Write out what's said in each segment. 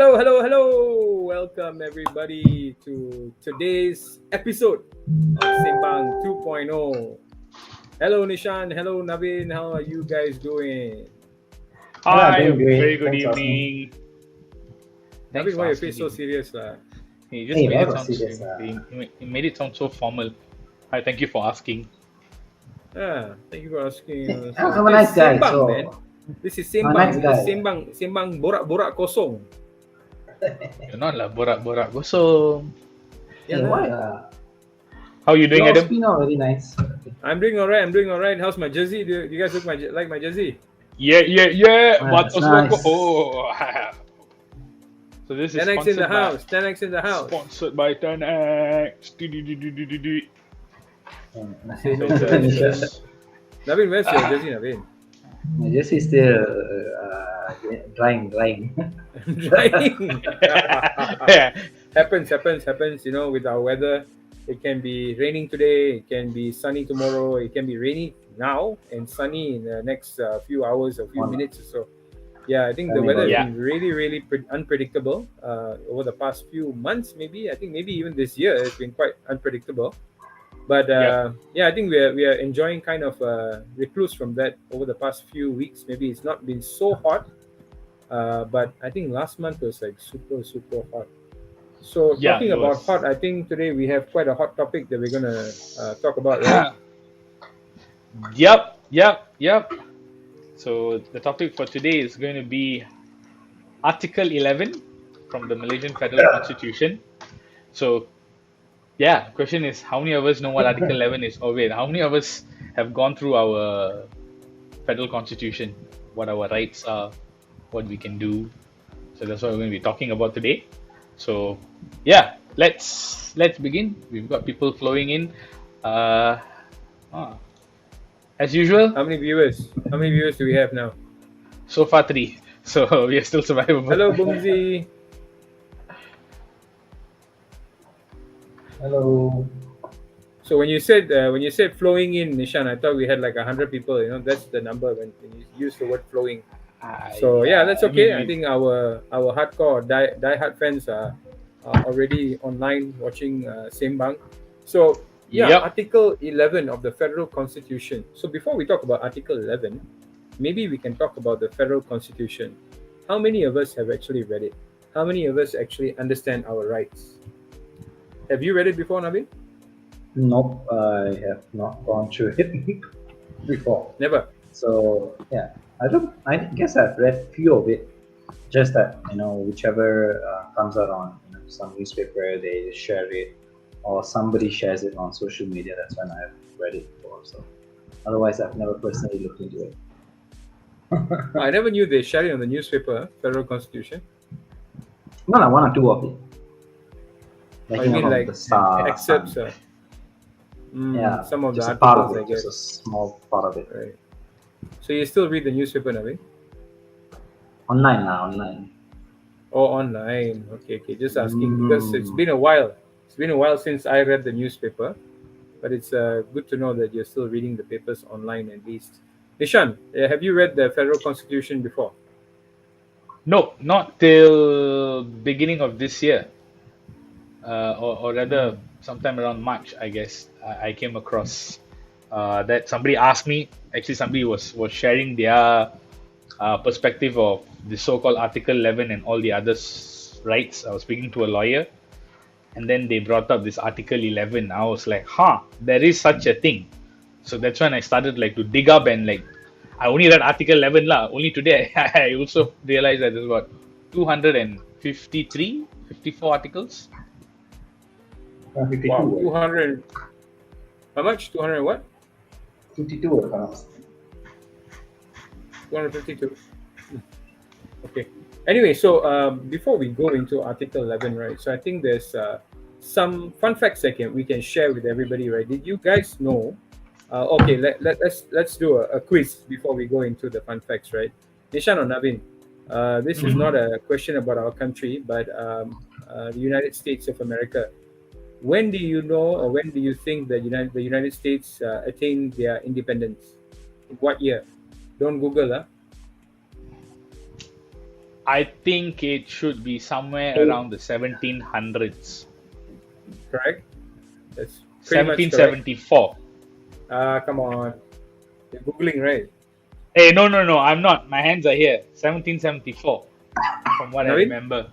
Hello. Welcome everybody to today's episode of Sembang 2.0. Hello Nishan, hello Naveen, how are you guys doing? Hi, doing great. very good Thanks for asking. evening. Thanks Naveen, for why you asking face so me. serious lah? He just Hey, made it never sound serious. he made it sound so formal. Hi, thank you for asking. Thank you for asking. I'm a nice guy, Sembang, so man. This is I'm a Sembang. nice This is guy. Sembang borak-borak kosong. You're not lah borak-borak gosong. Hey, Yeah, why? How you doing, Your Adam? spin out very nice. I'm doing alright. How's my jersey? Do you guys like my jersey? Yeah. That's Matos nice. Wako. Oh. So this is 10x in the sponsored house. 10x in the house. sponsored by 10X. Say no So to it's, this. Naveen, where's your jersey, Naveen? My jersey is still drying. Drying. yeah. happens. You know, with our weather, it can be raining today. It can be sunny tomorrow. It can be rainy now and sunny in the next few hours or few minutes or so. Yeah, I think the weather has been really unpredictable over the past few months. Maybe I think maybe even this year it's been quite unpredictable. But yeah, I think we are enjoying kind of recluse from that over the past few weeks. Maybe it's not been so hot, but I think last month was like super hot. So Yeah, talking it about was. hot, I think today we have quite a hot topic that we're gonna talk about, right? Yep. So the topic for today is going to be Article 11 from the Malaysian Federal Constitution. So, yeah, question is how many of us know what Article 11 is? Or wait, how many of us have gone through our Federal Constitution? What our rights are, what we can do. So that's what we're going to be talking about today. So, yeah, let's begin. We've got people flowing in. As usual, How many viewers do we have now? so far 3. So we are still survivable. Hello, Bumzi. Hello. So when you said flowing in, Nishan, I thought we had like 100 people. You know, that's the number when you use the word flowing. So yeah, that's okay. I think our hardcore die-hard fans are already online watching Sembang. So yeah, Yep. Article 11 of the Federal Constitution. So before we talk about Article 11, maybe we can talk about the Federal Constitution. How many of us have actually read it? How many of us actually understand our rights? Have you read it before, Naveen? Nope, I have not gone through it before. Never. So yeah, I guess I've read few of it. Just that whichever comes out on some newspaper, they share it, or somebody shares it on social media. That's when I've read it before. So otherwise, I've never personally looked into it. I never knew they shared it on the newspaper, Federal Constitution. No, one or two of it. I mean from like the start. excerpts. Yeah, some of the just a part articles, of I it, just guess. a small part of it. Right. So you still read the newspaper, Naveen? Online. Oh, online. Okay. Just asking because it's been a while. It's been a while since I read the newspaper, but it's good to know that you're still reading the papers online at least. Nishan, have you read the Federal Constitution before? No, not till beginning of this year, or rather sometime around March, I guess. I came across that somebody asked me. Actually, somebody was sharing their perspective of the so-called Article 11 and all the other rights. I was speaking to a lawyer, and then they brought up this Article 11. I was like, there is such a thing. So that's when I started to dig up and I only read Article 11 lah. Only today I also realized that there's about 253, 54 articles. 52. Wow, 200. How much? 200 what? 52 if I'm not mistaken. 252. Okay. Anyway, so before we go into Article 11, right? So I think there's some fun facts we can share with everybody, right? Did you guys know? Okay, let's do a quiz before we go into the fun facts, right? Nishan or Naveen, this is not a question about our country, but the United States of America. When do you know, or when do you think that the United States attained their independence? In what year? Don't Google, huh? I think it should be somewhere around the 1700s. Correct? That's pretty much correct. 1774. Come on. You're Googling, right? Hey, no, I'm not. My hands are here. 1774, from what I Naveen? remember.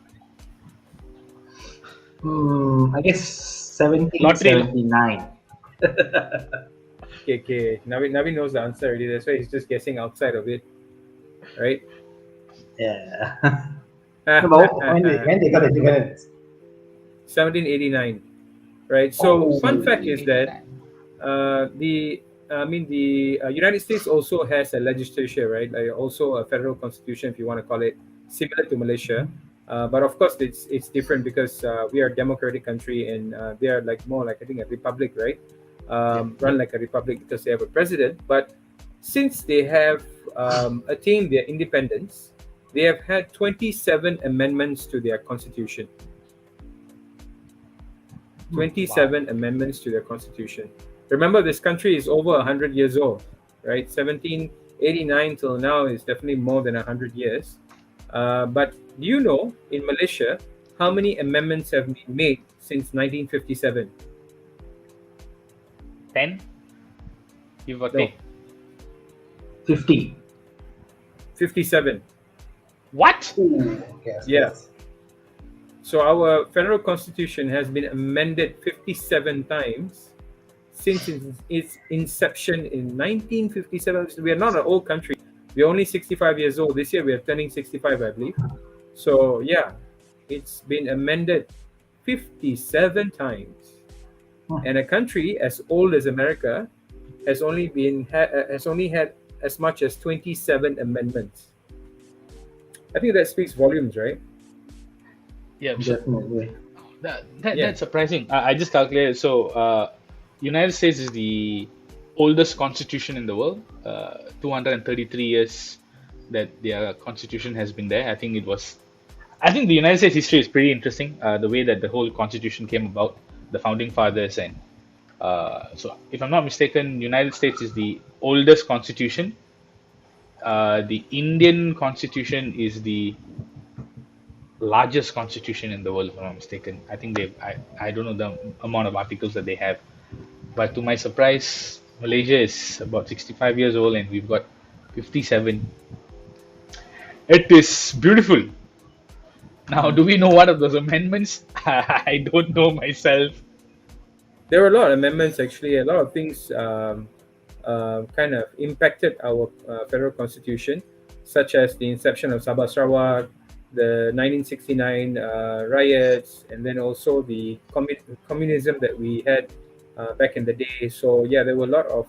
I guess 1779. Okay. Naveen knows the answer already. That's why he's just guessing outside of it. Right? Yeah. But when they got it? 1789. Right? So, fun fact is that the United States also has a legislature, right? Like also a federal constitution, if you want to call it, similar to Malaysia. But of course, it's different because we are a democratic country and they are like more like I think a republic, right? Run like a republic because they have a president. But since they have attained their independence, they have had 27 amendments to their constitution. 27 amendments to their constitution. Remember, this country is over 100 years old, right? 1789 till now is definitely more than 100 years. But do you know, in Malaysia, how many amendments have been made since 1957? 10? Give or No. take. 50. 57. What? Yeah. So our federal constitution has been amended 57 times since its inception in 1957. We are not an old country. We're only 65 years old. This year we are turning 65, I believe. So yeah, it's been amended 57 times. And a country as old as America has only had as much as 27 amendments. I think that speaks volumes, right? Yeah, Definitely. that's surprising. I just calculated. So, United States is the oldest constitution in the world. 233 years that their constitution has been there. I think the United States history is pretty interesting. The way that the whole constitution came about, the founding fathers, and so if I'm not mistaken, United States is the oldest constitution. The Indian constitution is the largest constitution in the world, if I'm not mistaken. I think I don't know the amount of articles that they have, but to my surprise, Malaysia is about 65 years old and we've got 57. It is beautiful. Now, do we know what are those amendments? I don't know myself. There were a lot of amendments, actually. A lot of things kind of impacted our federal constitution, such as the inception of Sabah Sarawak, the 1969 riots, and then also the communism that we had back in the day. So yeah, there were a lot of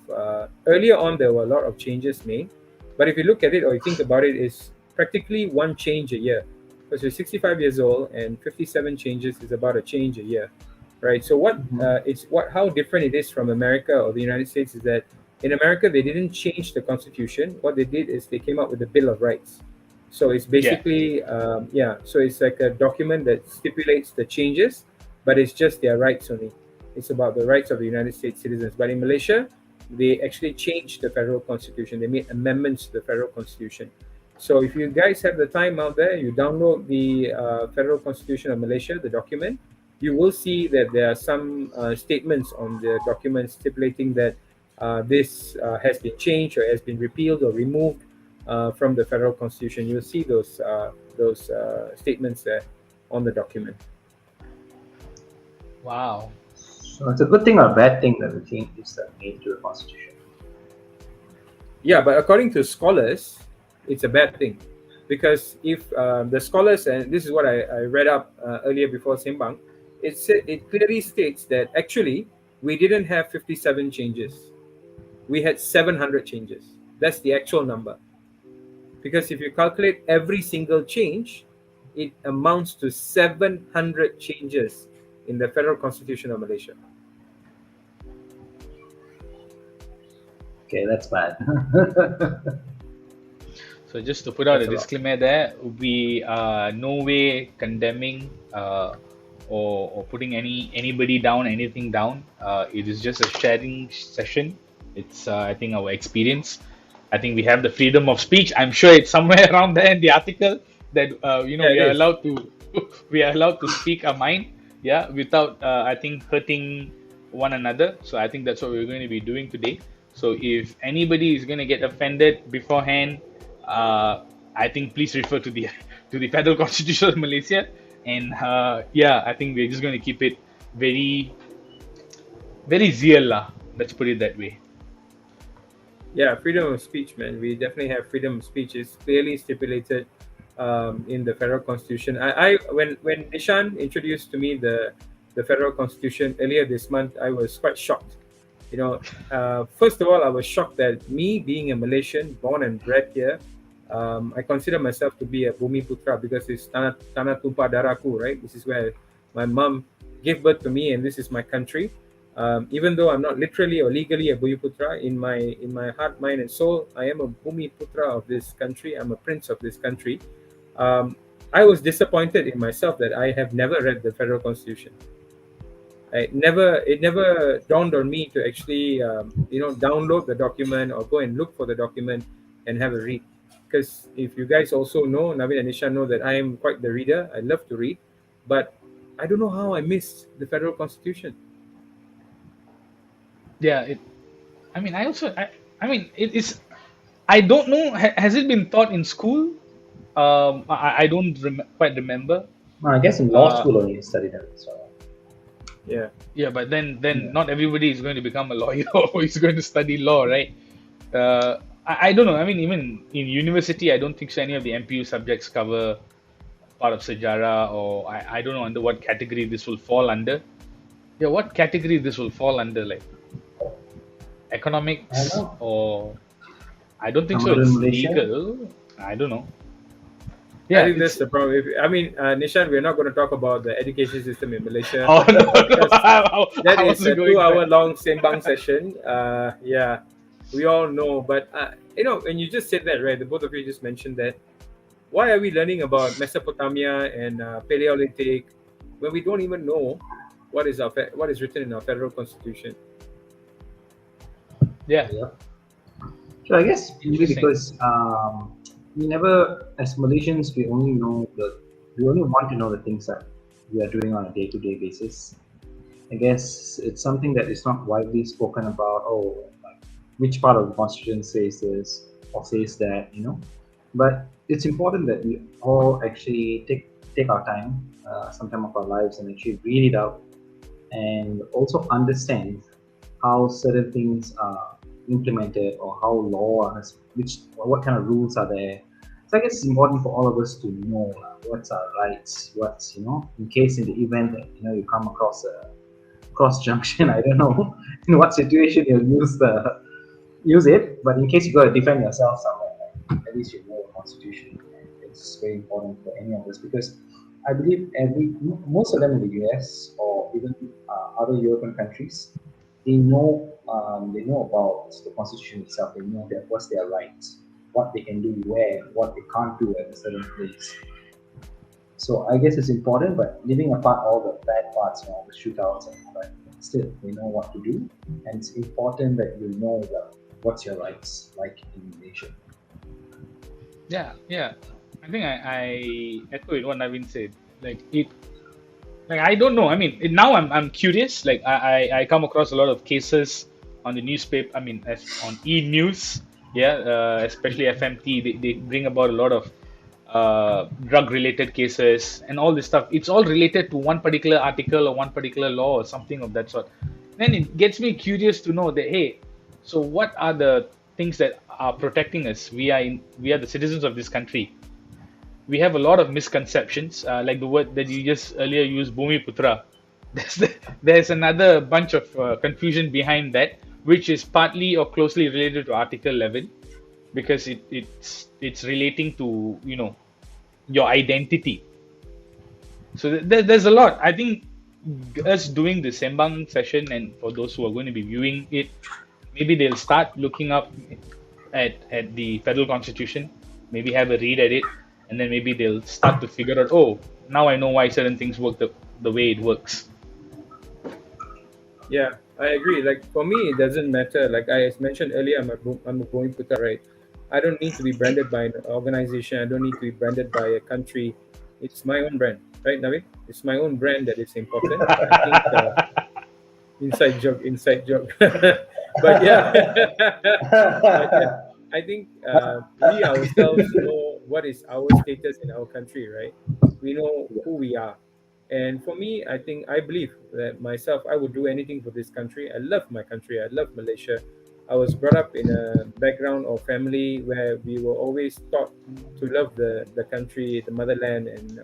earlier on there were a lot of changes made, but if you look at it or you think about it, it's practically one change a year, because you're 65 years old and 57 changes is about a change a year, right? So how different it is from America or the United States is that in America they didn't change the constitution. What they did is they came up with the Bill of Rights. So it's basically so it's like a document that stipulates the changes, but it's just their rights only. It's about the rights of the United States citizens. But in Malaysia, they actually changed the federal constitution. They made amendments to the federal constitution. So if you guys have the time out there, you download the Federal Constitution of Malaysia, the document, you will see that there are some statements on the document stipulating that this has been changed or has been repealed or removed from the federal constitution. You'll see those statements there on the document. Wow. So it's a good thing or a bad thing that the changes are made to the constitution? Yeah, but according to scholars, it's a bad thing, because if the scholars, and this is what I read up earlier before Sembang, it clearly states that actually we didn't have 57 changes. We had 700 changes. That's the actual number. Because if you calculate every single change, it amounts to 700 changes in the Federal Constitution of Malaysia. Okay, that's bad. So just to put out a disclaimer there, we are no way condemning or putting anybody down, anything down. It is just a sharing session. It's I think our experience. I think we have the freedom of speech. I'm sure it's somewhere around there in the article. that Yeah, we it are is. allowed to we are allowed to speak our mind, yeah, without I think hurting one another. So I think that's what we're going to be doing today. So if anybody is going to get offended beforehand, I think please refer to the to the Federal Constitution of Malaysia, and yeah, I think we're just going to keep it very very real lah. Let's put it that way. Yeah, freedom of speech, man. We definitely have freedom of speech. It's clearly stipulated in the federal constitution. When Nishan introduced to me the federal constitution earlier this month, I was quite shocked. You know, first of all, I was shocked that me being a Malaysian, born and bred here, I consider myself to be a Bumi Putra because it's Tanah Tumpah Darahku, right? This is where my mom gave birth to me, and this is my country. Even though I'm not literally or legally a Bumi Putra, in my heart, mind, and soul, I am a Bumi Putra of this country. I'm a prince of this country. Um, I was disappointed in myself that I have never read the federal constitution. It never dawned on me to actually download the document or go and look for the document and have a read. Because if you guys also know, Navin and Nisha know that I am quite the reader. I love to read, but I don't know how I missed the federal constitution. Yeah, I mean, I mean, it is. I don't know. Has it been taught in school? I don't quite remember. I guess in law Uh, school only you study that. So Yeah. yeah, but then yeah. not everybody is going to become a lawyer or is going to study law, right? I don't know. I mean, even in university, I don't think so any of the MPU subjects cover part of sejarah, or I don't know under what category this will fall under. Yeah, what category this will fall under, like I don't economics, know. or I don't think so. Modern It's Malaysia. legal. I don't know. I Yeah, think that's it's. the problem. I mean, Nishan, we're not going to talk about the education system in Malaysia Oh no, no, because that I is wasn't a going there. 2 hour long Sembang session. Yeah, we all know. But, when you just said that, right, the both of you just mentioned that, why are we learning about Mesopotamia and Paleolithic when we don't even know what is written in our federal constitution? Yeah, Yeah. So I guess maybe interesting. because we never, as Malaysians, we only want to know the things that we are doing on a day-to-day basis. I guess it's something that is not widely spoken about. Oh, like, which part of the constitution says this or says that, But it's important that we all actually take our time, some time of our lives, and actually read it out and also understand how certain things are implemented or how law has which or what kind of rules are there. So I guess it's important for all of us to know what's our rights, what's in case in the event that you come across a cross junction. I don't know in what situation you'll use it, but in case you got to defend yourself somewhere, at least you know the constitution. And it's very important for any of us because I believe most of them in the US or even other European countries, they know about the constitution itself. They know that what's their rights, what they can do where, what they can't do at a certain place. So I guess it's important, but leaving apart all the bad parts, the shootouts and all that, still they know what to do, and it's important that you know what's your rights like in Malaysia. Yeah, yeah. I think I echo it what Navin said. Like it, like I don't know. I mean, now I'm curious. Like I come across a lot of cases on the newspaper. I mean, as on e-news. Yeah, especially FMT. They bring about a lot of drug-related cases and all this stuff. It's all related to one particular article or one particular law or something of that sort. Then it gets me curious to know that hey, so what are the things that are protecting us? We are the citizens of this country. We have a lot of misconceptions, like the word that you just earlier used, Bhumi Putra. There's another bunch of confusion behind that, which is partly or closely related to Article 11, because it's relating to your identity. So there's a lot. I think us doing the Sembang session, and for those who are going to be viewing it, maybe they'll start looking up at the federal constitution, maybe have a read at it, and then maybe they'll start to figure out, oh, now I know why certain things work the way it works. Yeah, I agree. Like for me, it doesn't matter. Like I mentioned earlier, I'm a Boeing putter, right? I don't need to be branded by an organization. I don't need to be branded by a country. It's my own brand, right, Navin? It's my own brand that is important. I think inside joke. But yeah, but yeah, I think we ourselves know what is our status in our country, right? We know who we are. And for me, I think I believe that myself, I would do anything for this country. I love my country. I love Malaysia. I was brought up in a background or family where we were always taught to love the country, the motherland, and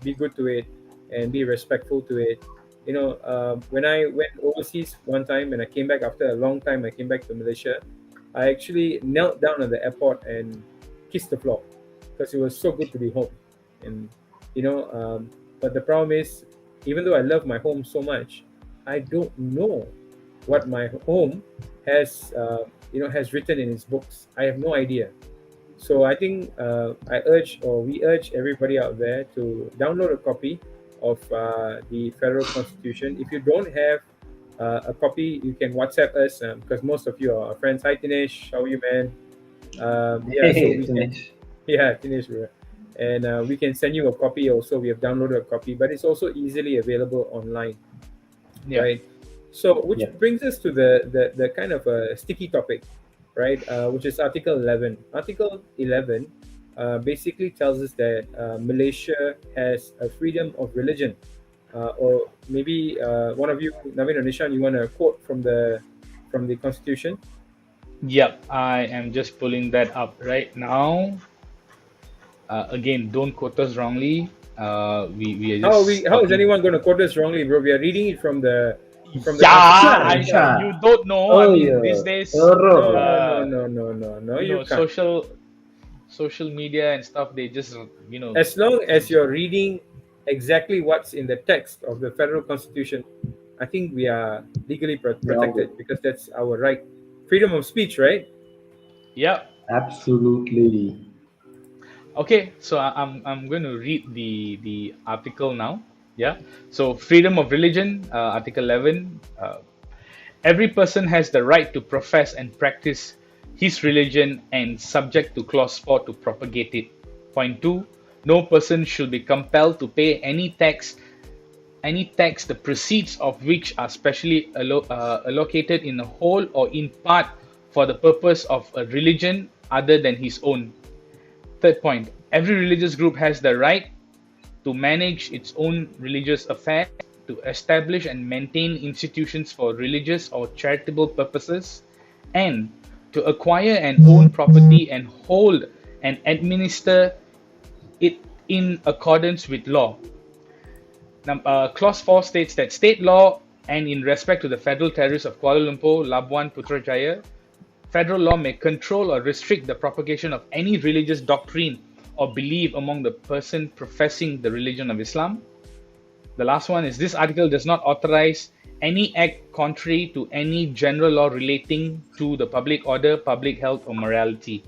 be good to it and be respectful to it. When I went overseas one time and I came back after a long time, I came back to Malaysia. I actually knelt down at the airport and kissed the floor because it was so good to be home. And you know, but the problem is, even though I love my home so much, I don't know what my home has written in its books. I have no idea. So I think we urge everybody out there to download a copy of the Federal Constitution. If you don't have a copy, you can WhatsApp us because most of you are our friends. Hi Tinesh, how are you, man? Tinesh, bro. And we can send you a copy also. We have downloaded a copy, but it's also easily available online. Yeah. Right. So, which brings us to the kind of a sticky topic, right? Which is Article 11. Article 11 basically tells us that Malaysia has a freedom of religion. Or maybe one of you, Navin or Nishan, you want to quote from the Constitution? Yep, I am just pulling that up right now. Again, don't quote us wrongly. We are just how is anyone going to quote us wrongly, bro? We are reading it from the Constitution. You don't know. These days, no. You can't. Social media and stuff. They just As long as you're reading exactly what's in the text of the Federal Constitution, I think we are legally protected because that's our right. Freedom of speech, right? Yeah. Absolutely. Okay, so I'm going to read the article now. Yeah. So freedom of religion, Article 11. Every person has the right to profess and practice his religion and subject to Clause 4 to propagate it. Point 2. No person should be compelled to pay any tax, the proceeds of which are specially allocated in whole or in part for the purpose of a religion other than his own. Third point, every religious group has the right to manage its own religious affairs, to establish and maintain institutions for religious or charitable purposes, and to acquire and own property and hold and administer it in accordance with law. Clause 4 states that state law and in respect to the federal territories of Kuala Lumpur, Labuan, Putrajaya, federal law may control or restrict the propagation of any religious doctrine or belief among the person professing the religion of Islam. The last one is this article does not authorize any act contrary to any general law relating to the public order, public health, or morality.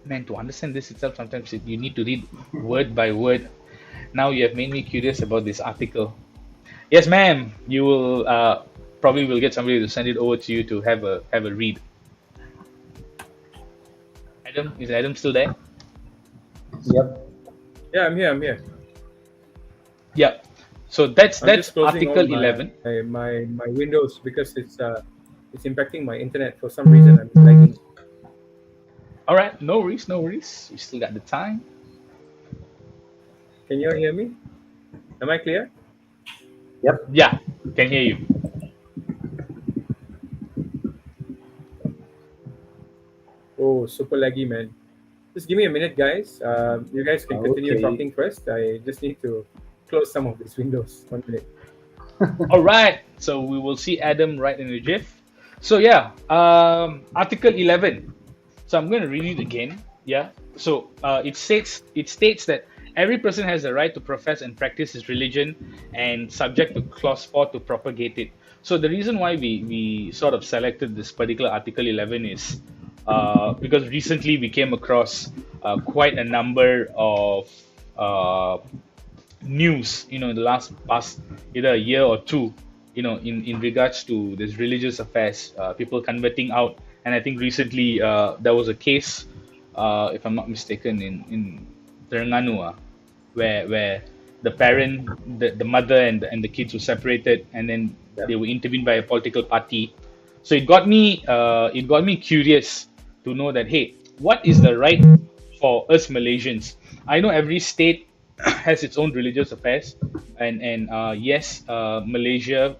Man, to understand this itself, sometimes you need to read word by word. Now you have made me curious about this article. Yes, ma'am. You will probably will get somebody to send it over to you to have a read. Adam, is Adam still there? Yep. Yeah, I'm here. Yeah. So that's Article Article 11. My Windows because it's impacting my internet for some reason. I'm lagging. All right, no worries. We still got the time. Can you all hear me? Am I clear? Yep. Yeah, can hear you. Oh, super laggy, man. Just give me a minute, guys. You guys can continue talking first. I just need to close some of these windows. 1 minute. All right, so we will see Adam right in the GIF. So yeah, Article 11. So I'm going to read it again. Yeah. So it states that every person has the right to profess and practice his religion and subject to Clause 4 to propagate it. So the reason why we sort of selected this particular Article 11 is because recently we came across quite a number of news, in the past either a year or two, in regards to this religious affairs, people converting out And I think recently there was a case, if I'm not mistaken, in Terengganu, where the parent, the mother and the kids were separated, and then Yeah. they were intervened by a political party. So it got me curious to know that, hey, what is the right for us Malaysians? I know every state has its own religious affairs, and yes, Malaysia,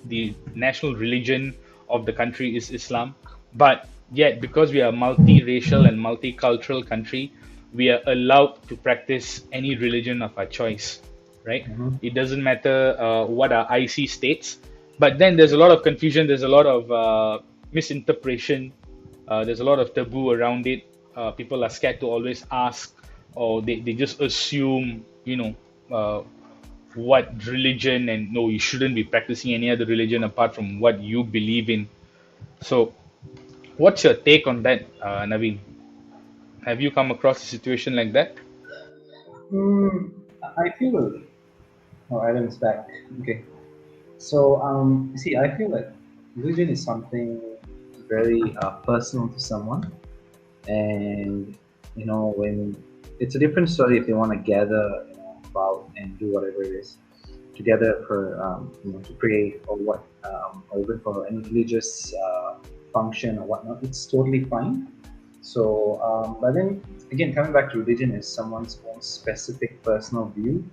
the national religion of the country is Islam, but yet because we are a multiracial and multicultural country, we are allowed to practice any religion of our choice, right? Mm-hmm. It doesn't matter what our IC states, but then there's a lot of confusion, there's a lot of misinterpretation, there's a lot of taboo around it. People are scared to always ask, or they just assume, uh, what religion, and no, you shouldn't be practicing any other religion apart from what you believe in. So, what's your take on that, Naveen? Have you come across a situation like that? Mm, I feel. Oh, Adam's back. Okay. So, see, I feel like religion is something very personal to someone, and when it's a different story if they want to gather, about and do whatever it is together for, to pray or what, or even for any religious function or whatnot. It's totally fine. So, but then again, coming back to religion is someone's own specific personal view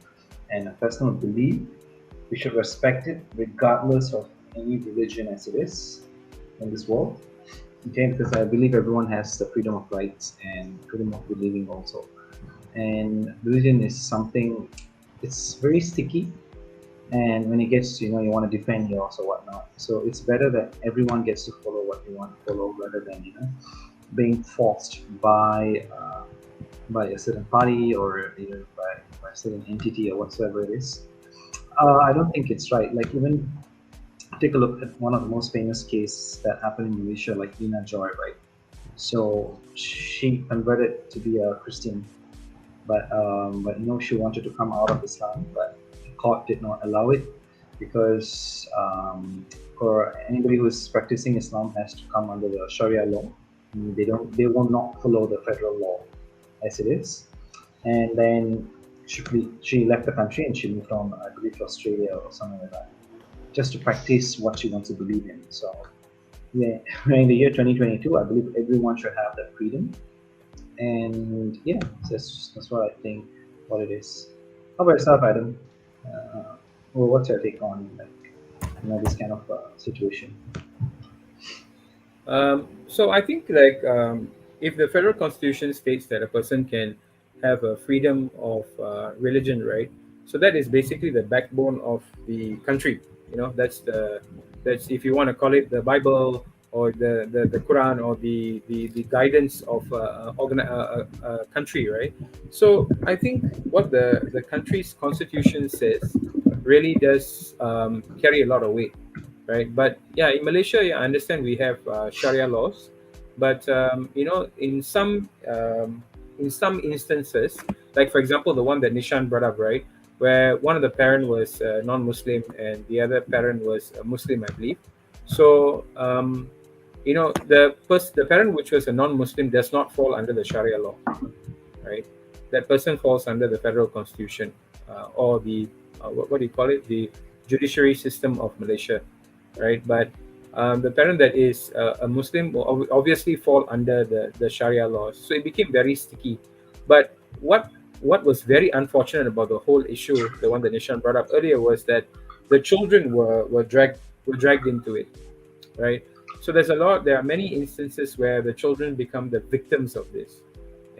and a personal belief. We should respect it regardless of any religion as it is in this world. Okay, because I believe everyone has the freedom of rights and freedom of believing also. And religion is something, it's very sticky, and when it gets to, you want to defend yours or whatnot. So it's better that everyone gets to follow what they want to follow rather than being forced by a certain party or either by a certain entity or whatsoever it is. I don't think it's right. Like, even take a look at one of the most famous cases that happened in Malaysia, like Lina Joy, right? So she converted to be a Christian, but she wanted to come out of Islam, but the court did not allow it because, for anybody who is practicing Islam has to come under the Sharia law. They will not follow the federal law as it is. And then she left the country and she moved on, I believe, to Australia or something like that, just to practice what she wants to believe in. So, yeah, in the year 2022, I believe everyone should have that freedom. And yeah, that's what I think what it is. How about yourself, Adam? Well, what's your take on, like, this kind of situation? So I think, like, if the federal constitution states that a person can have a freedom of religion, right? So that is basically the backbone of the country. That's, if you want to call it, the Bible or the Quran, or the guidance of a country, right? So I think what the country's constitution says really does carry a lot of weight, right? But yeah, in Malaysia, yeah, I understand we have Sharia laws, but in some instances, like for example, the one that Nishan brought up, right, where one of the parent was non-Muslim and the other parent was a Muslim, I believe. So the parent which was a non-Muslim does not fall under the Sharia law, right? That person falls under the federal constitution, or the what do you call it? The judiciary system of Malaysia, right? But the parent that is a Muslim will obviously fall under the Sharia laws. So it became very sticky. But what was very unfortunate about the whole issue, the one that Nishan brought up earlier, was that the children were dragged into it, right? So there are many instances where the children become the victims of this.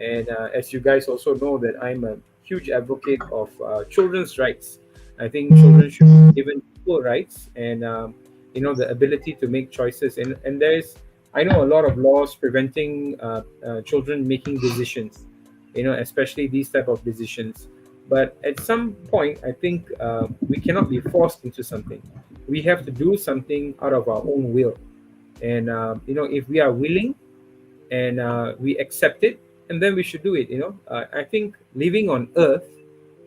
And as you guys also know, that I'm a huge advocate of children's rights. I think children should be given equal rights, and the ability to make choices. And I know a lot of laws preventing children making decisions, especially these type of decisions. But at some point, I think we cannot be forced into something. We have to do something out of our own will. And if we are willing and we accept it, and then we should do it. I think living on earth,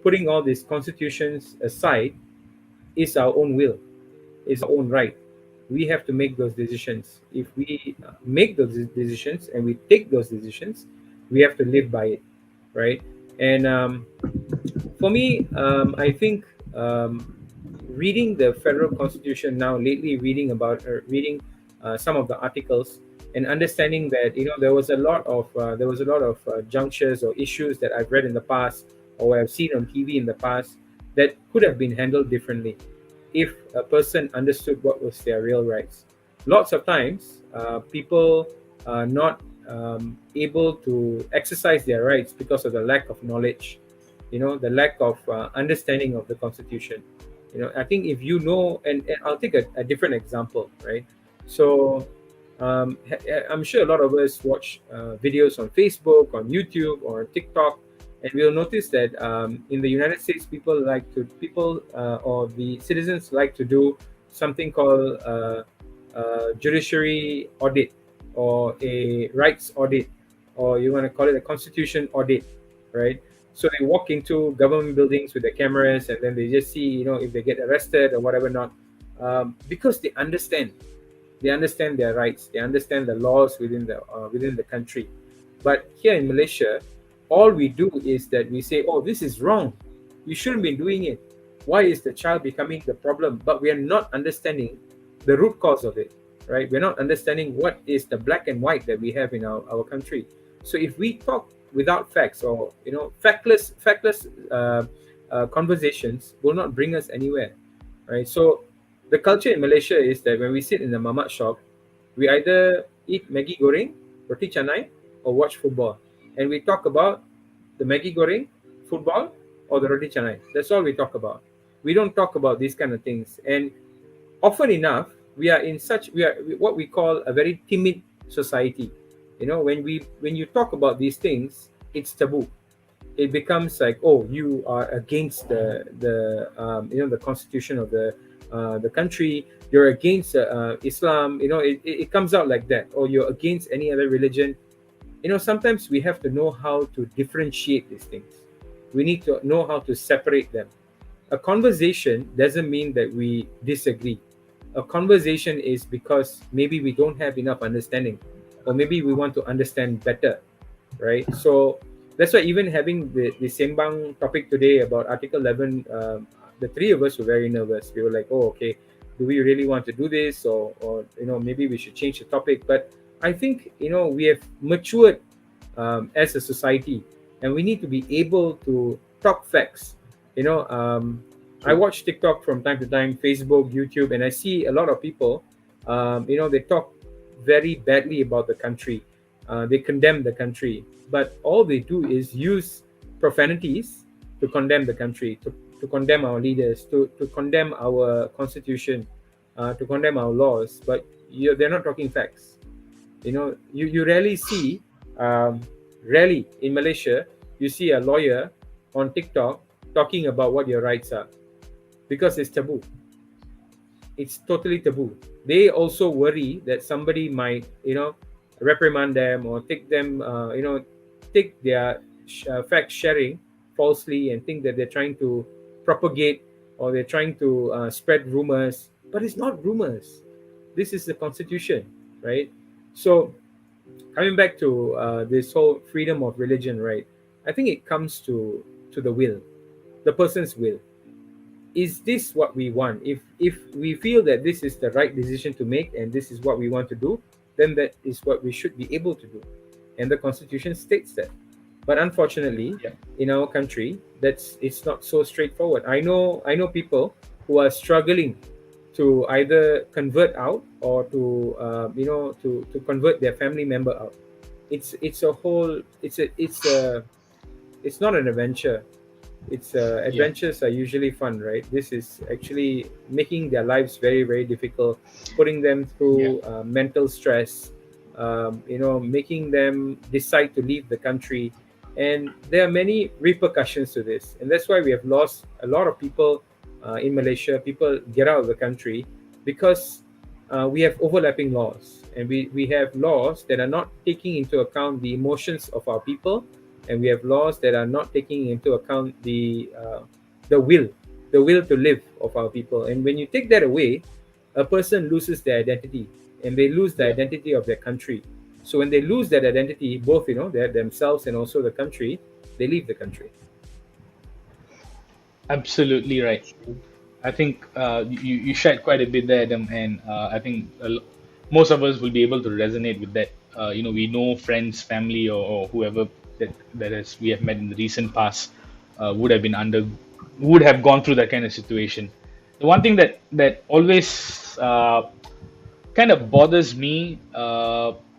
putting all these constitutions aside, is our own will, is our own right. we have to make those decisions. If we make those decisions and we take those decisions, we have to live by it, right? And for me, I think reading the federal constitution now lately, reading some of the articles and understanding that there was a lot of junctures or issues that I've read in the past or I've seen on TV in the past that could have been handled differently if a person understood what was their real rights. Lots of times, people are not able to exercise their rights because of the lack of knowledge, the lack of understanding of the constitution. I think if you know, and I'll take a different example, right? So I'm sure a lot of us watch videos on Facebook, on YouTube, or TikTok, and we'll notice that in the United States, or the citizens like to do something called judiciary audit or a rights audit, or you want to call it a constitution audit, right? So they walk into government buildings with their cameras, and then they just see, if they get arrested or whatever not, because they understand their rights, they understand the laws within the country. But here in Malaysia, all we do is that we say, oh, this is wrong, you shouldn't be doing it. Why is the child becoming the problem? But we are not understanding the root cause of it, right? We're not understanding what is the black and white that we have in our country. So if we talk without facts, or factless conversations will not bring us anywhere, right? So the culture in Malaysia is that when we sit in the mamak shop, we either eat Maggi goreng, roti canai, or watch football, and we talk about the Maggi goreng, football, or the roti canai. That's all we talk about. We don't talk about these kind of things. And often enough, we are what we call a very timid society. When you talk about these things, it's taboo. It becomes like, oh, you are against the constitution of the country. You're against Islam. It comes out like that. Or you're against any other religion. Sometimes we have to know how to differentiate these things. We need to know how to separate them. A conversation doesn't mean that we disagree. A conversation is because maybe we don't have enough understanding, or maybe we want to understand better, right? So that's why even having the Sembang topic today about Article 11, the three of us were very nervous. We were like, oh, okay, do we really want to do this? Or maybe we should change the topic. But I think, we have matured as a society, and we need to be able to talk facts. I watch TikTok from time to time, Facebook, YouTube, and I see a lot of people, they talk very badly about the country. They condemn the country, but all they do is use profanities to condemn the country, to condemn our leaders, to condemn our constitution, to condemn our laws. But they're not talking facts. You rarely see, rarely in Malaysia, you see a lawyer on TikTok talking about what your rights are, because it's taboo. It's totally taboo. They also worry that somebody might, reprimand them, or take them, take their fact sharing falsely, and think that they're trying to propagate, or they're trying to spread rumors. But it's not rumors. This is the constitution, right? So coming back to this whole freedom of religion, right? I think it comes to the will, the person's will. Is this what we want? If we feel that this is the right decision to make, and this is what we want to do, then that is what we should be able to do, and the constitution states that. But unfortunately, in our country, it's not so straightforward. I know people who are struggling to either convert out, or to convert their family member out. It's not an adventure. Adventures are usually fun, right? This is actually making their lives very, very difficult, putting them through mental stress, making them decide to leave the country. And there are many repercussions to this. And that's why we have lost a lot of people in Malaysia. People get out of the country because we have overlapping laws. And we have laws that are not taking into account the emotions of our people, and we have laws that are not taking into account the will to live of our people. And when you take that away, a person loses their identity, and they lose the Yeah, identity of their country. So when they lose that identity, both themselves and also the country, they leave the country. absolutely right. I think you shared quite a bit there, Adam, and I think most of us will be able to resonate with that. We know friends, family, or whoever that we have met in the recent past would have been would have gone through that kind of situation. The one thing that always kind of bothers me.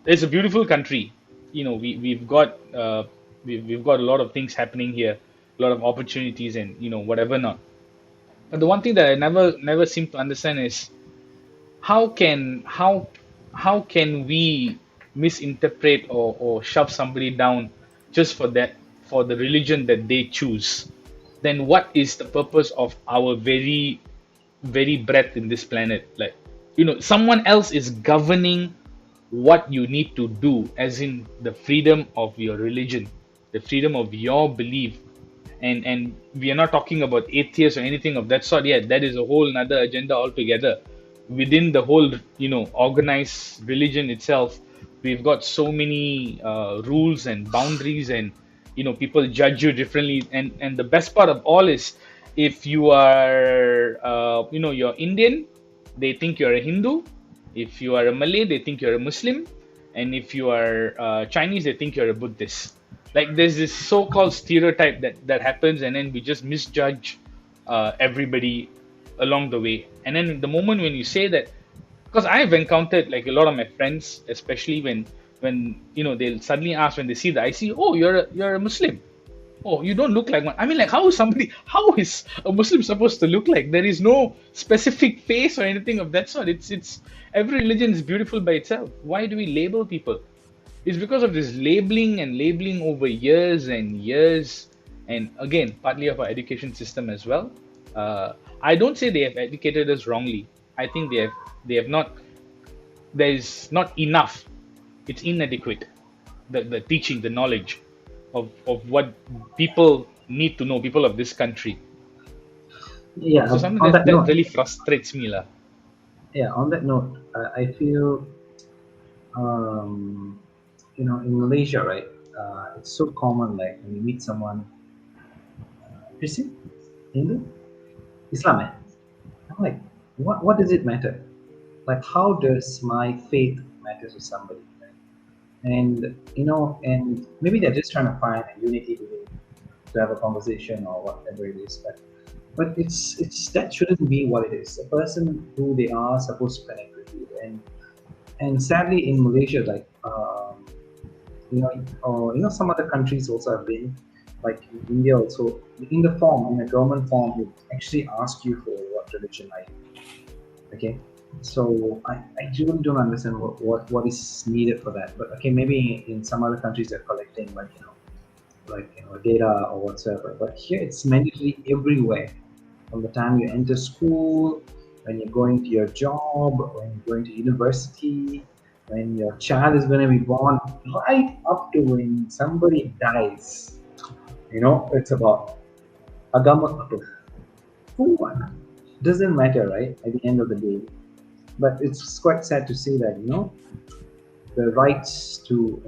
It's a beautiful country. We've got a lot of things happening here, a lot of opportunities, and whatever not. But the one thing that I never seem to understand is how can how how can we misinterpret or shove somebody down just for the religion that they choose? Then what is the purpose of our very breath in this planet? Like, someone else is governing what you need to do, as in the freedom of your religion, the freedom of your belief. And we are not talking about atheists or anything of that sort yet. That is a whole another agenda altogether. Within the whole organized religion itself, we've got so many rules and boundaries, and people judge you differently. And the best part of all is, if you are you're Indian, they think you're a Hindu. If you are a Malay, they think you're a Muslim. And if you are Chinese, they think you're a Buddhist. Like, there's this so-called stereotype that happens, and then we just misjudge everybody along the way. And then the moment when you say that, because I've encountered, like, a lot of my friends, especially when they'll suddenly ask when they see the IC, oh, you're a Muslim. Oh, you don't look like one. I mean, like, how is a Muslim supposed to look like? There is no specific face or anything of that sort. It's every religion is beautiful by itself. Why do we label people? It's because of this labeling and labeling over years and years, and again, partly of our education system as well. I don't say they have educated us wrongly. I think they have not. There is not enough. It's inadequate. The teaching, the knowledge of what people need to know, people of this country. Yeah. So something On that that note, really frustrates me, lah. yeah. On that note, I feel, um, in Malaysia, right? It's so common. Like when you meet someone, Christian, Hindu, Islam, eh? I'm like, what does it matter? Like, how does my faith matter to somebody? Right? And maybe they're just trying to find a unity to have a conversation or whatever it is. But it's that shouldn't be what it is. The person who they are supposed to connect with you. And sadly, in Malaysia, like or some other countries also have been, like in India also, in the form, in a government form, it actually ask you for what religion are you. Okay, so I really don't understand what is needed for that. But okay, maybe in some other countries they're collecting, data or whatsoever. But here it's mandatory everywhere. From the time you enter school, when you're going to your job, when you're going to university, when your child is going to be born, right up to when somebody dies. It's about agama. Who doesn't matter, right? At the end of the day. But it's quite sad to see that the rights to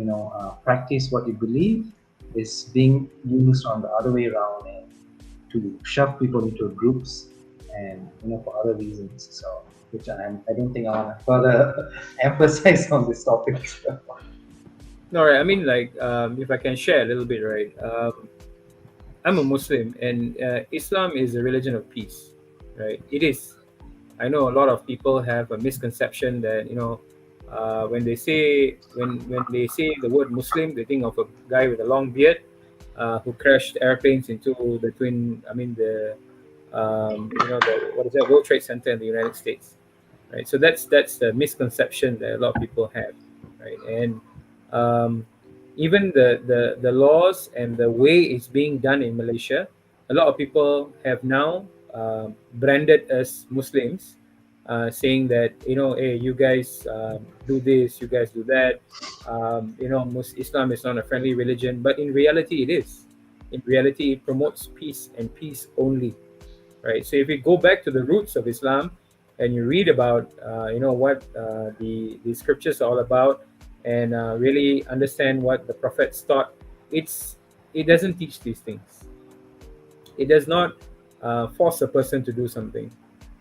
practice what you believe is being used on the other way around, and to shove people into groups, and for other reasons. So, which I don't think I want to further emphasize on this topic. No, right. I mean, like, if I can share a little bit, right? I'm a Muslim, and Islam is a religion of peace, right? It is. I know a lot of people have a misconception that when they say the word Muslim, they think of a guy with a long beard who crashed airplanes into the what is that, World Trade Center in the United States, right? So that's the misconception that a lot of people have, right? And even the laws and the way it's being done in Malaysia, a lot of people have now branded as Muslims, saying that hey, you guys do this, you guys do that. Islam is not a friendly religion, but in reality, it is. In reality, it promotes peace and peace only, right? So if we go back to the roots of Islam, and you read about what the scriptures are all about, and really understand what the prophets taught, it doesn't teach these things. It does not force a person to do something,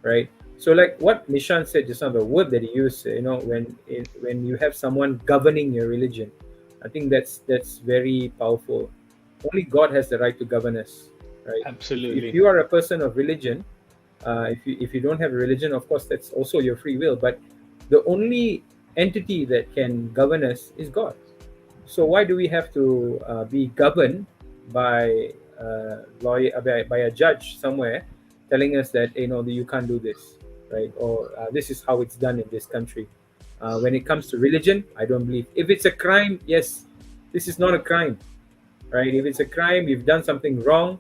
right? So like what Nishan said just now, the word that he used, when you have someone governing your religion, I think that's very powerful. Only God has the right to govern us, right? If Absolutely. you are a person of religion, if you don't have a religion, of course that's also your free will, but the only entity that can govern us is God. So why do we have to be governed by lawyer, by a judge somewhere telling us that you can't do this, right? Or this is how it's done in this country. When it comes to religion, I don't believe. If it's a crime, yes, this is not a crime, right? If it's a crime, you've done something wrong,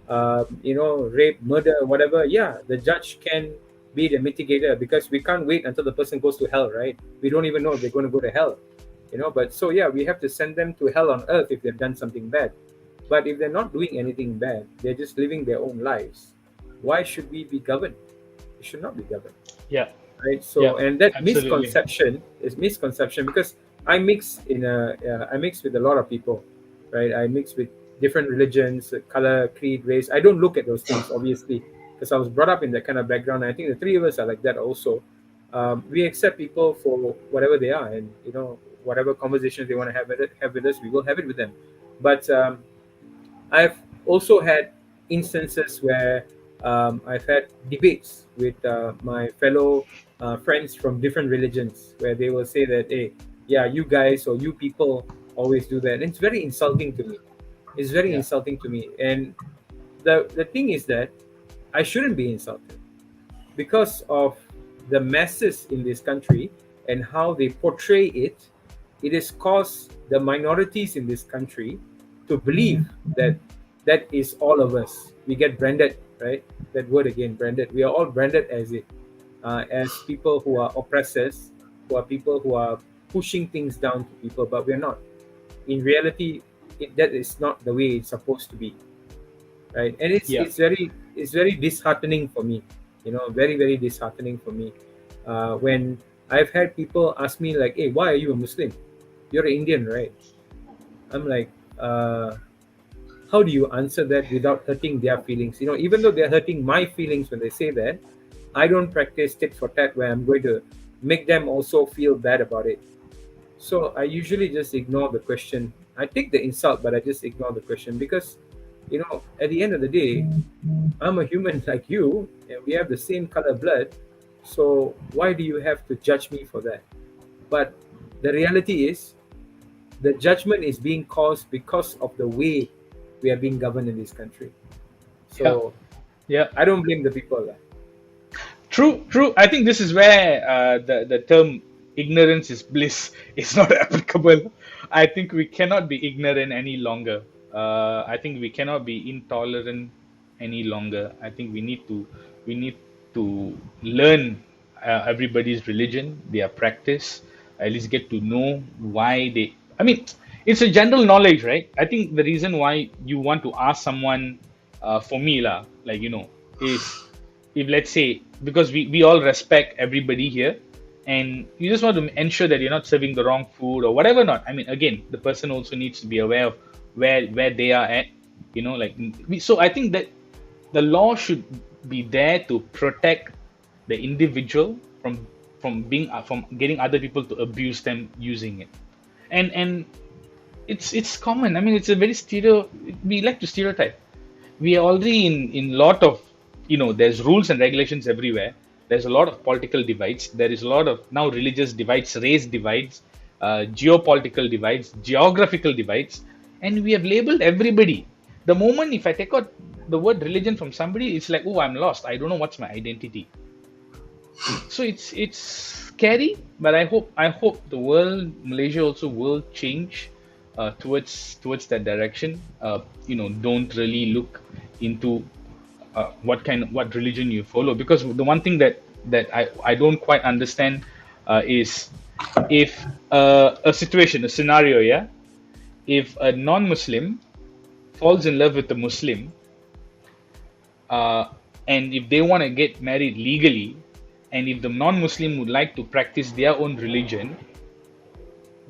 rape, murder, whatever. Yeah, the judge can be the mitigator, because we can't wait until the person goes to hell, right? We don't even know if they're going to go to hell, But so yeah, we have to send them to hell on earth if they've done something bad. But if they're not doing anything bad, they're just living their own lives. Why should we be governed? We should not be governed, Yeah. right? Yeah. So, and that Absolutely. misconception is misconception, because I mix with a lot of people, right? I mix with different religions, color, creed, race. I don't look at those things, obviously, because I was brought up in that kind of background. I think the three of us are like that also. We accept people for whatever they are, and whatever conversations they want to have with us, we will have it with them. But I've also had instances where I've had debates with my fellow friends from different religions, where they will say that, hey, yeah, you guys or you people always do that. And it's very insulting to me. It's very Yeah. insulting to me. And the thing is that I shouldn't be insulted, because of the masses in this country and how they portray it. It has caused the minorities in this country to believe that that is all of us. We get branded, right? That word again, branded. We are all branded as people who are oppressors, who are people who are pushing things down to people, but we're not. In reality, that is not the way it's supposed to be, right? And it's Yeah. it's very it's very disheartening for me, very very disheartening for me, when I've had people ask me like, hey, why are you a Muslim? You're an Indian, right? I'm like, how do you answer that without hurting their feelings? Even though they're hurting my feelings when they say that, I don't practice tit for tat where I'm going to make them also feel bad about it. So I usually just ignore the question. I take the insult, but I just ignore the question, because at the end of the day, I'm a human like you, and we have the same color blood. So why do you have to judge me for that? But the reality is, the judgment is being caused because of the way we are being governed in this country. Yeah. So Yeah. I don't blame the people. True, true. I think this is where the term ignorance is bliss is not applicable. I think we cannot be ignorant any longer. I think we cannot be intolerant any longer. I think we need to learn everybody's religion, their practice, at least get to know why they. I mean, it's a general knowledge, right? I think the reason why you want to ask someone, for me lah, like is if let's say because we all respect everybody here, and you just want to ensure that you're not serving the wrong food or whatever not. I mean, again, the person also needs to be aware of where they are at, like so I think that the law should be there to protect the individual from getting other people to abuse them using it. And it's common. I mean, it's a very we like to stereotype. We are already in lot of, there's rules and regulations everywhere. There's a lot of political divides. There is a lot of now religious divides, race divides, geopolitical divides, geographical divides, and we have labeled everybody. The moment if I take out the word religion from somebody, it's like, oh, I'm lost, I don't know what's my identity. So it's scary, but I hope the world, Malaysia also will change towards that direction. Don't really look into what religion you follow, because the one thing that I don't quite understand is if a scenario, yeah, if a non-Muslim falls in love with a Muslim, uh, and if they want to get married legally, and if the non-Muslim would like to practice their own religion,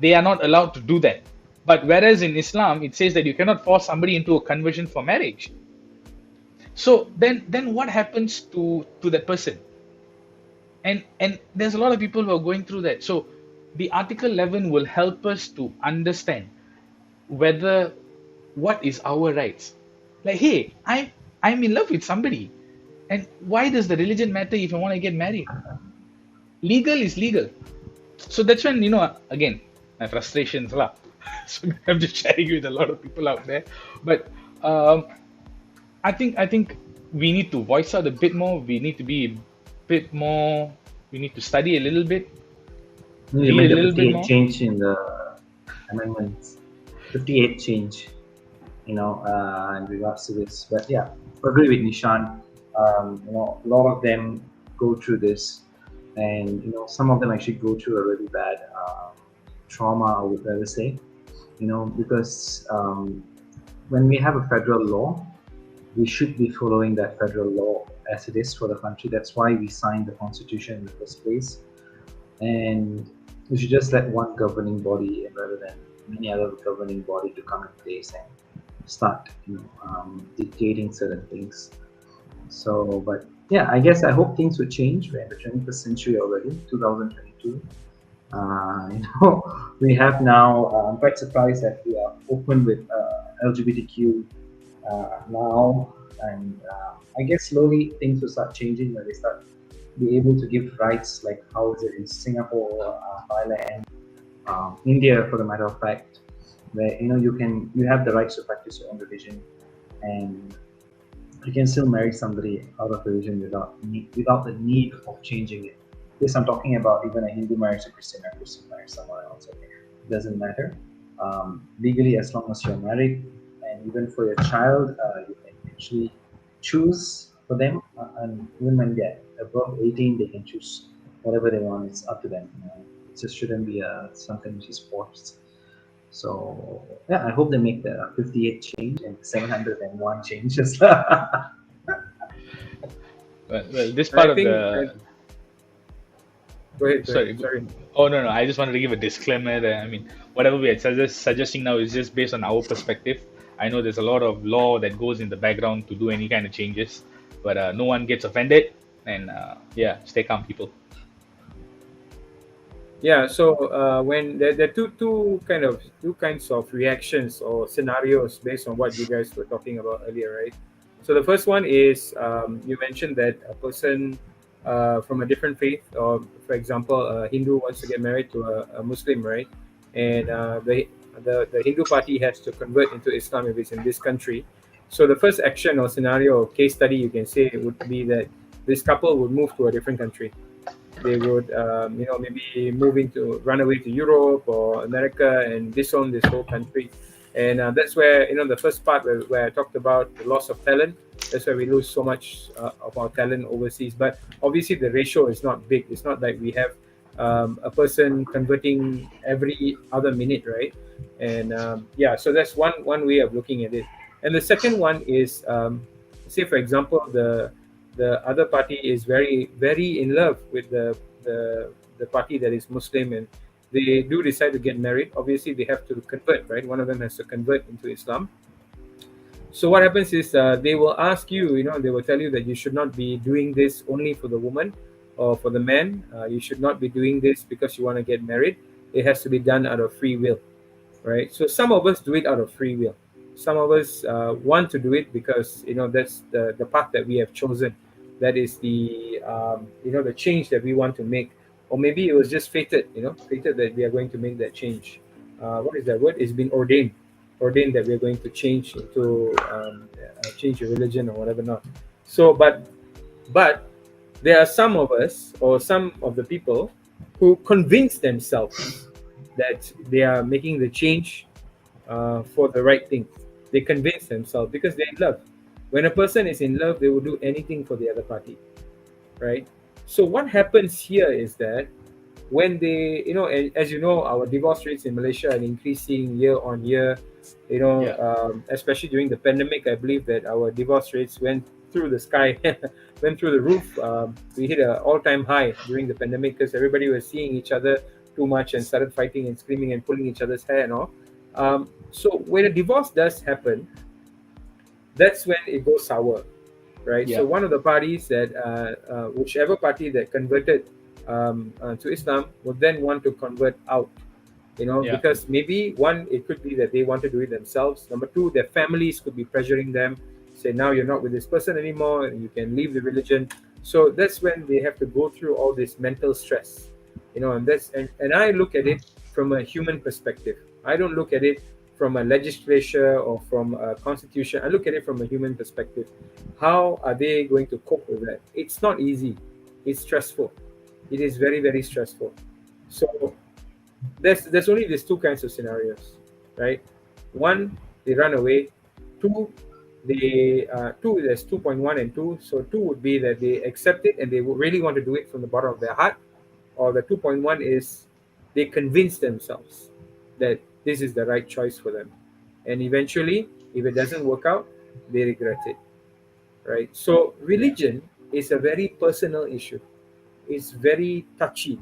they are not allowed to do that. But whereas in Islam, it says that you cannot force somebody into a conversion for marriage. So then what happens to that person? And there's a lot of people who are going through that. So the Article 11 will help us to understand whether what is our rights. Like, hey, I'm in love with somebody, and why does the religion matter if I want to get married? Legal is legal. So that's when, again, my frustrations lah. So I'm just sharing with a lot of people out there. But I think we need to voice out a bit more. We need to be a bit more. We need to study a little bit. You Read made a a little bit 58 more. change in the amendments. 58 change, in regards to this. But yeah, agree with Nishan. A lot of them go through this, and some of them actually go through a really bad trauma, I would rather say. Because when we have a federal law, we should be following that federal law as it is for the country. That's why we signed the constitution in the first place. And we should just let one governing body rather than many other governing body to come in place and start dictating certain things. So, but yeah, I hope things will change. We're in the 21st century already, 2022. We have now. I'm quite surprised that we are open with LGBTQ now, and I guess slowly things will start changing when they start be able to give rights, like how is it in Singapore, Thailand, India, for the matter of fact, where you have the rights to practice your own religion, and you can still marry somebody out of religion without the need of changing it. Yes, I'm talking about even a Hindu marries a Christian, or a Christian marries someone else. Okay. It doesn't matter. Legally, as long as you're married, and even for your child, you can actually choose for them. And even when they're above 18, they can choose whatever they want. It's up to them. It just shouldn't be something which is forced. So yeah, I hope they make the 58 change and 701 changes. Well, this part I of think. the Go ahead. sorry. Sorry. Oh no, I just wanted to give a disclaimer that, I mean, whatever we are suggesting now is just based on our perspective. I know there's a lot of law that goes in the background to do any kind of changes, but no one gets offended. And yeah, stay calm, people. Yeah. So when there are two kinds of reactions or scenarios based on what you guys were talking about earlier, right? So the first one is you mentioned that a person from a different faith, or for example, a Hindu wants to get married to a Muslim, right? And the Hindu party has to convert into Islam if it's in this country. So the first action or scenario or case study you can say would be that this couple would move to a different country. They would maybe run away to Europe or America and disown this whole country. And that's where the first part where I talked about the loss of talent. That's why we lose so much of our talent overseas. But obviously the ratio is not big. It's not like we have a person converting every other minute, right? And so that's one way of looking at it. And the second one is, say for example, the other party is very, very in love with the party that is Muslim, and they do decide to get married. Obviously, they have to convert, right? One of them has to convert into Islam. So what happens is they will ask you, they will tell you that you should not be doing this only for the woman or for the man. You should not be doing this because you want to get married. It has to be done out of free will, right? So some of us do it out of free will. Some of us want to do it because that's the path that we have chosen. That is the the change that we want to make, or maybe it was just fated that we are going to make that change. What is that word? It's been ordained that we're going to change into change your religion or whatever not. So, but there are some of us or some of the people who convince themselves that they are making the change for the right thing. They convince themselves because they're in love. When a person is in love, they will do anything for the other party, right? So what happens here is that when they, as you know, our divorce rates in Malaysia are increasing year on year. Yeah. Especially during the pandemic, I believe that our divorce rates went through the sky went through the roof. We hit an all-time high during the pandemic because everybody was seeing each other too much and started fighting and screaming and pulling each other's hair and all. So when a divorce does happen, that's when it goes sour, right? Yeah. So one of the parties that, whichever party that converted to Islam would then want to convert out, Yeah. because maybe one, it could be that they want to do it themselves. Number two, their families could be pressuring them, say now you're not with this person anymore, and you can leave the religion. So that's when they have to go through all this mental stress, and I look at it from a human perspective. I don't look at it from a legislature or from a constitution. I look at it from a human perspective. How are they going to cope with that? It's not easy. It's stressful. It is very, very stressful. So there's only these two kinds of scenarios, right? One, they run away. Two, there's 2.1 and 2. So 2 would be that they accept it and they would really want to do it from the bottom of their heart. Or the 2.1 is they convince themselves that this is the right choice for them. And eventually, if it doesn't work out, they regret it, right? So religion is a very personal issue. It's very touchy.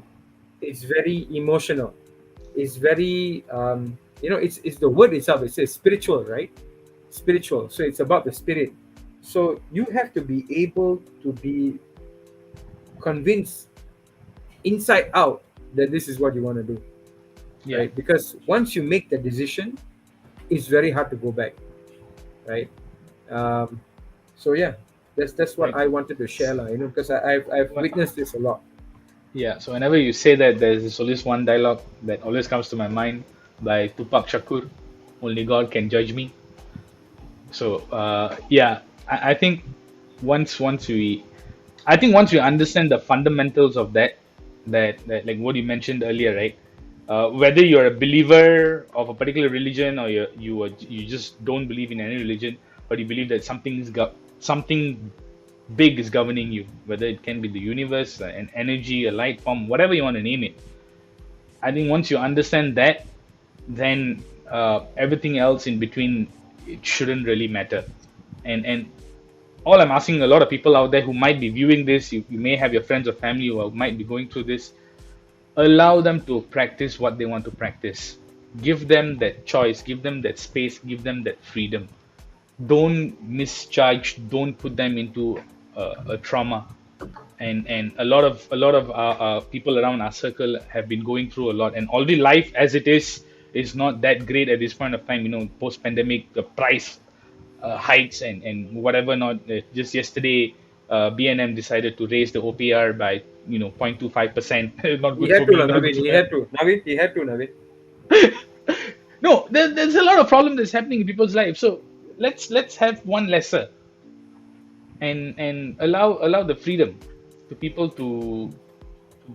It's very emotional. It's very, it's the word itself. It says spiritual, right? Spiritual. So it's about the spirit. So you have to be able to be convinced inside out that this is what you want to do. Yeah. Right? Because once you make the decision, it's very hard to go back, right? So yeah, that's what Right. I wanted to share, because I've witnessed this a lot. Yeah, so whenever you say that, there's always one dialogue that always comes to my mind by Tupac Shakur, "Only God can judge me." So yeah, I think once we understand the fundamentals of that like what you mentioned earlier, right? Whether you're a believer of a particular religion or you just don't believe in any religion, but you believe that something big is governing you, whether it can be the universe, an energy, a light form, whatever you want to name it. I think once you understand that, then everything else in between, it shouldn't really matter. And all I'm asking a lot of people out there who might be viewing this, you may have your friends or family who might be going through this, allow them to practice what they want to practice. Give them that choice, give them that space, give them that freedom. Don't misjudge, don't put them into a trauma. And a lot of people around our circle have been going through a lot, and already life as it is not that great at this point of time. Post pandemic, the price hikes and whatever not. Just yesterday, BNM decided to raise the OPR by 0.25%. Not He good had for to, me. not Naveen. good He for- had to. Naveen. No, there's a lot of problem that's happening in people's lives. So let's have one lesser, and allow the freedom to people to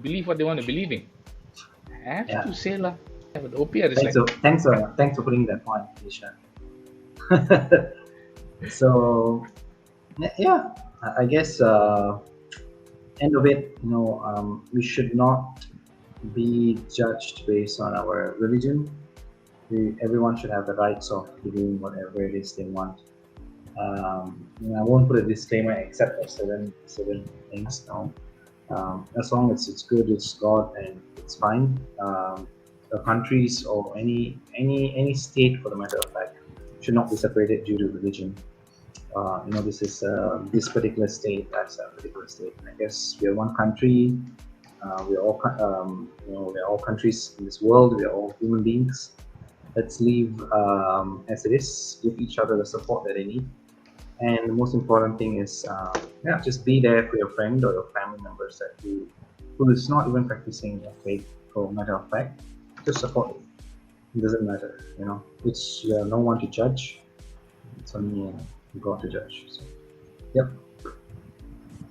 believe what they want to believe in. I have Yeah. to say lah, but OPR is like Thanks for putting that point, Isha. So yeah, I guess end of it, we should not be judged based on our religion. Everyone should have the rights of doing whatever it is they want. I won't put a disclaimer except for certain things. No, as long as it's good, it's God, and it's fine. The countries or any state, for the matter of fact, should not be separated due to religion. This is this particular state, that's a particular state. I guess we are one country. We are all countries in this world. We are all human beings. Let's leave as it is. Give each other the support that they need. And the most important thing is, just be there for your friend or your family members who is not even practicing their faith. For matter of fact, just support it. It doesn't matter, It's no one to judge. It's only God to judge. So, yep.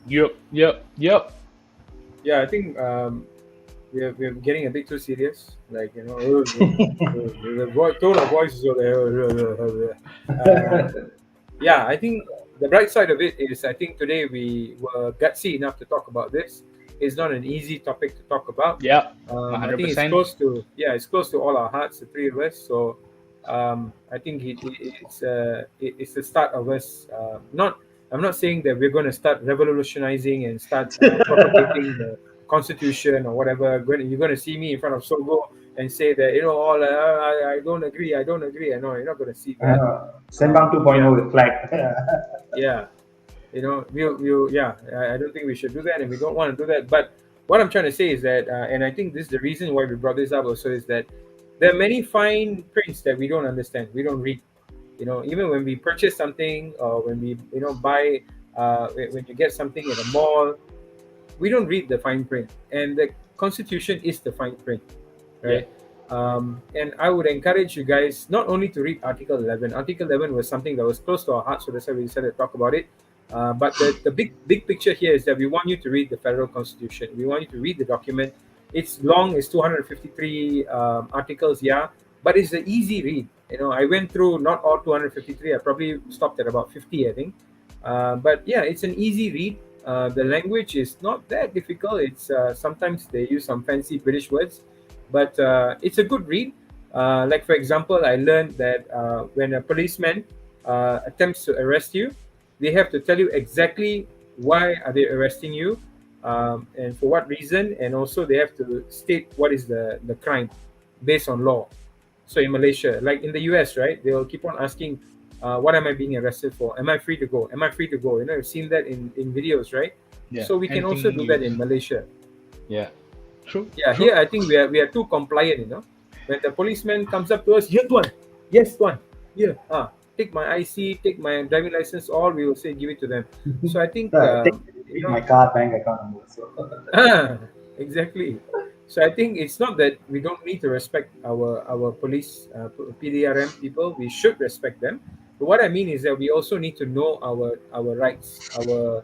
Yep. Yeah, I think we're getting a bit too serious. Like, the tone of voice is over there. Yeah, I think the bright side of it is, I think today we were gutsy enough to talk about this. It's not an easy topic to talk about. Yeah, I think 100%. it's close to all our hearts, the three of us. So I think it's the start of us. Not I'm not saying that we're going to start revolutionizing and start propagating the constitution or whatever. You're going to see me in front of Sogo and say that, all I don't agree. I don't agree. I know you're not going to see that. Sembang 2.0 with flag. Yeah, I don't think we should do that, and we don't want to do that. But what I'm trying to say is that, and I think this is the reason why we brought this up also, is that there are many fine prints that we don't understand, we don't read. Even when we purchase something, or when we buy, when you get something at a mall, we don't read the fine print, and the constitution is the fine print, right? And I would encourage you guys not only to read Article 11. Article 11 was something that was close to our heart, so that's why we decided to talk about it. But the big picture here is that we want you to read the Federal Constitution. We want you to read the document. It's long, it's 253 articles, yeah, but it's an easy read. I went through not all 253. I probably stopped at about 50, I think. But yeah, it's an easy read. The language is not that difficult. It's sometimes they use some fancy British words, but it's a good read. Like for example, I learned that when a policeman attempts to arrest you, they have to tell you exactly why are they arresting you, and for what reason, and also they have to state what is the crime based on law. So in Malaysia, like in the US, right, they'll keep on asking, what am I being arrested for? Am I free to go? Am I free to go? You've seen that in videos, right? Yeah. So we can also do that in Malaysia. Yeah. True. Yeah, True. here I think we are too compliant, When the policeman comes up to us, here, Tuan. Yes, Tuan. Here, take my IC, take my driving license, all we will say give it to them. So I think take my card, bank account number. So. Exactly. So I think it's not that we don't need to respect our police, PDRM people. We should respect them. But what I mean is that we also need to know our rights, our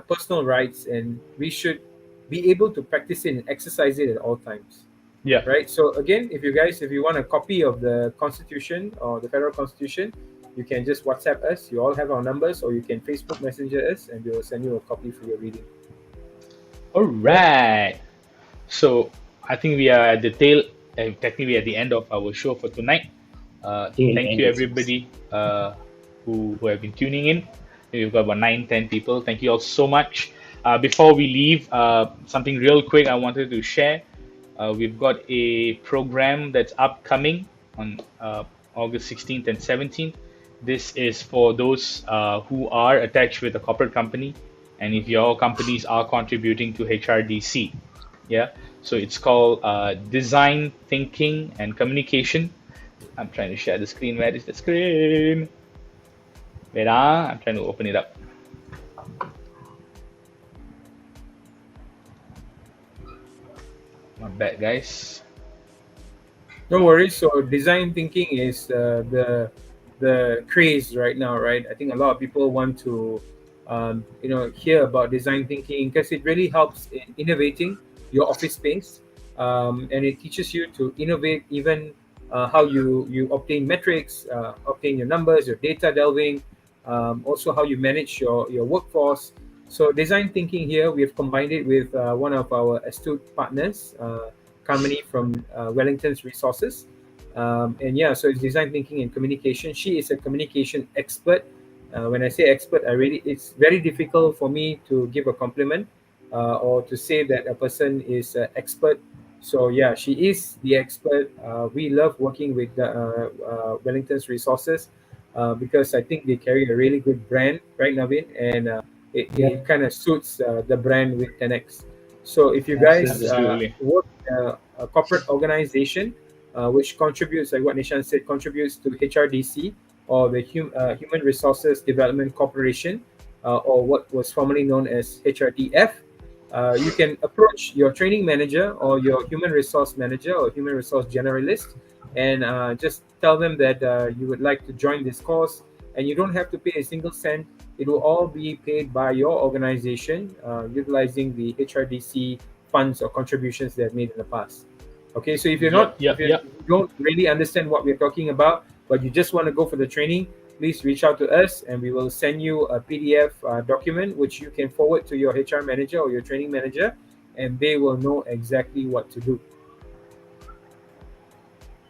personal rights, and we should be able to practice it and exercise it at all times. Yeah. Right. So again, if you want a copy of the Constitution or the Federal Constitution, you can just WhatsApp us. You all have our numbers, or you can Facebook Messenger us, and we will send you a copy for your reading. All right. So I think we are at the technically at the end of our show for tonight. Thank you everybody who have been tuning in. We've got about 9-10 people. Thank you all so much. Before we leave, something real quick I wanted to share. We've got a program that's upcoming on August 16th and 17th. This is for those who are attached with a corporate company, and if your companies are contributing to HRDC. Yeah, so it's called Design Thinking and Communication. I'm trying to share the screen. Where is the screen? Wait, I'm trying to open it up. Not bad, guys. Don't worry. So design thinking is the craze right now, right? I think a lot of people want to hear about design thinking because it really helps in innovating your office space, and it teaches you to innovate even how you obtain metrics, obtain your numbers, your data delving, also how you manage your workforce. So design thinking here, we have combined it with one of our astute partners, Carmony from Wellington's Resources. And yeah, so it's design thinking and communication. She is a communication expert. When I say expert, it's very difficult for me to give a compliment or to say that a person is an expert. So yeah, she is the expert. We love working with Wellington's Resources because I think they carry a really good brand, right, Naveen? And it kind of suits the brand with 10x. So if you guys work in a corporate organization which contributes, like what Nishan said, contributes to HRDC or the Human Resources Development Corporation, or what was formerly known as HRDF, you can approach your training manager or your human resource manager or human resource generalist and just tell them that you would like to join this course, and you don't have to pay a single cent. It will all be paid by your organization utilizing the HRDC funds or contributions they have made in the past. Okay, so if you don't really understand what we're talking about, but you just want to go for the training, please reach out to us and we will send you a PDF document which you can forward to your HR manager or your training manager, and they will know exactly what to do.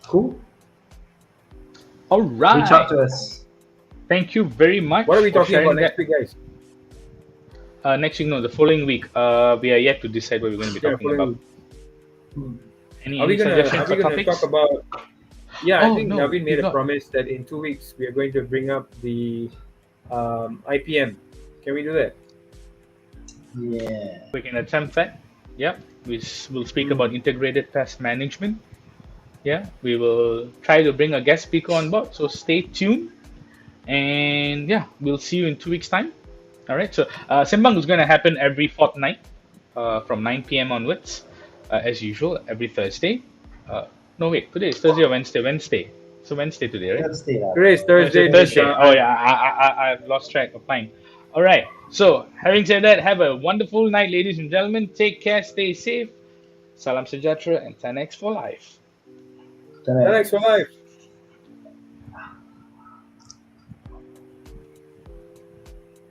Cool. All right. Reach out to us. thank you very much. What are we for talking about sharing next that. week, guys? Next week, no, the following week. We are yet to decide what we're going to be talking following about. week. Any Are we gonna suggestions or talk topics? about? Yeah, I Oh, think no, Naveen we've made a not. promise that in 2 weeks we are going to bring up the IPM. Can we do that? Yeah. We can attempt that. Yeah, will speak about integrated pest management. Yeah, we will try to bring a guest speaker on board. So stay tuned, and yeah, we'll see you in 2 weeks' time. All right. So Sembang is going to happen every fortnight, from 9 p.m. onwards, as usual, every Thursday. No, wait, today is Thursday or Wednesday? Wednesday. So Wednesday today, right? Thursday. Today's Thursday. Thursday. Oh yeah, I've lost track of time. All right. So having said that, have a wonderful night, ladies and gentlemen. Take care, stay safe. Salam sejahtera, and 10x for life. Correct. Thanks for life.